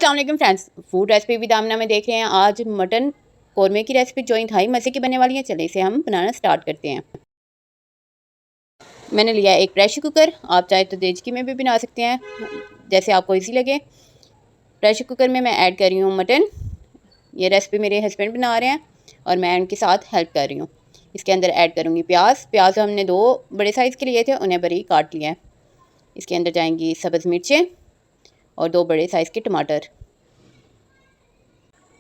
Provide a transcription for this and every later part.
अस्सलाम वालेकुम friends, food recipe with आमना में देख रहे हैं। आज मटन कौरमे की रेसिपी जो इंतहाई मज़े की बनने वाली है। चलिए इसे हम बनाना स्टार्ट करते हैं। मैंने लिया एक प्रेशर कुकर, आप चाहे तो देचकी में भी बना सकते हैं, जैसे आपको इजी लगे। प्रेशर कुकर में मैं ऐड कर रही हूँ मटन। ये रेसिपी मेरे हस्बैंड बना रहे हैं और मैं उनके साथ हेल्प कर रही हूँ। इसके अंदर ऐड करूँगी प्याज हमने 2 बड़े साइज़ के लिए थे, उन्हें बारीक काट लिया है। इसके अंदर जाएंगी सब्ज़ मिर्चें और 2 बड़े साइज़ के टमाटर।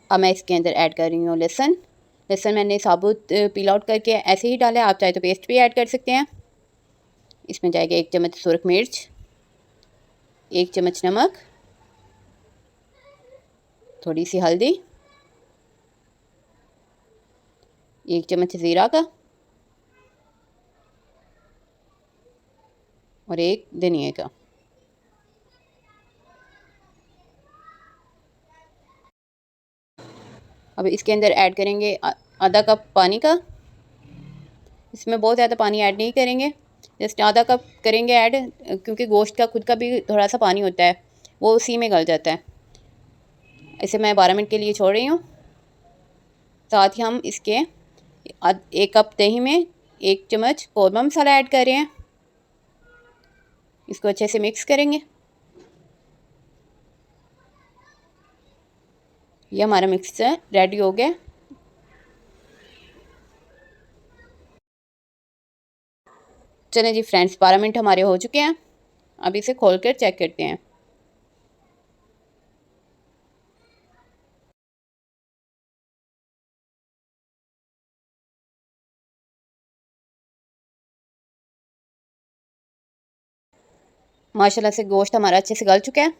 अब मैं इसके अंदर ऐड कर रही हूँ लहसुन मैंने साबुत पील आउट करके ऐसे ही डाला है, आप चाहे तो पेस्ट भी ऐड कर सकते हैं। इसमें जाएगा 1 चम्मच सुरख मिर्च, 1 चम्मच नमक, थोड़ी सी हल्दी, 1 चम्मच ज़ीरा का और 1 धनिया का। अब इसके अंदर ऐड करेंगे आधा कप पानी का। इसमें बहुत ज़्यादा पानी ऐड नहीं करेंगे, जस्ट आधा कप करेंगे ऐड, क्योंकि गोश्त का खुद का भी थोड़ा सा पानी होता है, वो उसी में गल जाता है। इसे मैं 12 मिनट के लिए छोड़ रही हूँ। साथ ही हम इसके 1 कप दही में 1 चम्मच कौरमा मसाला ऐड कर रहे हैं। इसको अच्छे से मिक्स करेंगे। ये हमारा मिक्सचर रेडी हो गया। चलें जी फ्रेंड्स, 12 मिनट हमारे हो चुके हैं। अब इसे खोलकर चेक करते हैं। माशाल्लाह से गोश्त हमारा अच्छे से गल चुका है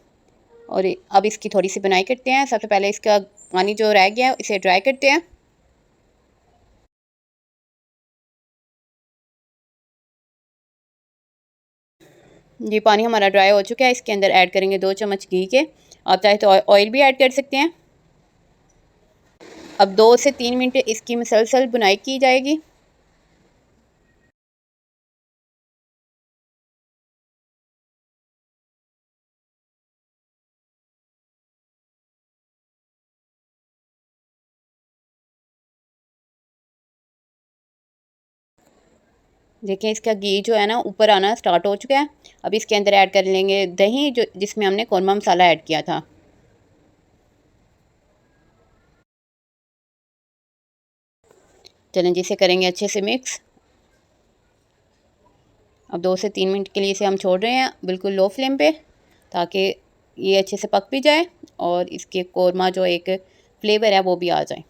और अब इसकी थोड़ी सी बुनाई करते हैं। सबसे पहले इसका पानी जो रह गया है इसे ड्राई करते हैं। ये पानी हमारा ड्राई हो चुका है। इसके अंदर ऐड करेंगे 2 चम्मच घी के, आप चाहे तो ऑयल भी ऐड कर सकते हैं। अब 2 से 3 मिनट इसकी मुसलसल बुनाई की जाएगी। देखिए इसका घी जो है ना ऊपर आना स्टार्ट हो चुका है। अब इसके अंदर ऐड कर लेंगे दही, जो जिसमें हमने कौरमा मसाला ऐड किया था। चलें जिसे करेंगे अच्छे से मिक्स। अब 2 से 3 मिनट के लिए इसे हम छोड़ रहे हैं बिल्कुल लो फ्लेम पे, ताकि ये अच्छे से पक भी जाए और इसके कौरमा जो एक फ्लेवर है वो भी आ जाए।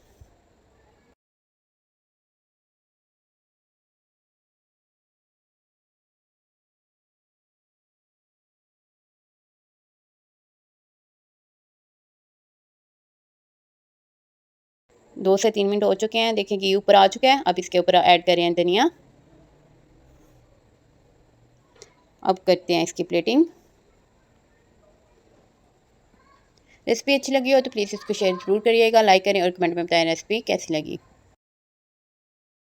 दो से 3 मिनट हो चुके हैं। देखिए घी ऊपर आ चुका है। अब इसके ऊपर ऐड कर रहे हैं धनिया। अब करते हैं इसकी प्लेटिंग। रेसिपी अच्छी लगी हो तो प्लीज़ इसको शेयर ज़रूर करिएगा, लाइक करें और कमेंट में बताएं रेसिपी कैसी लगी।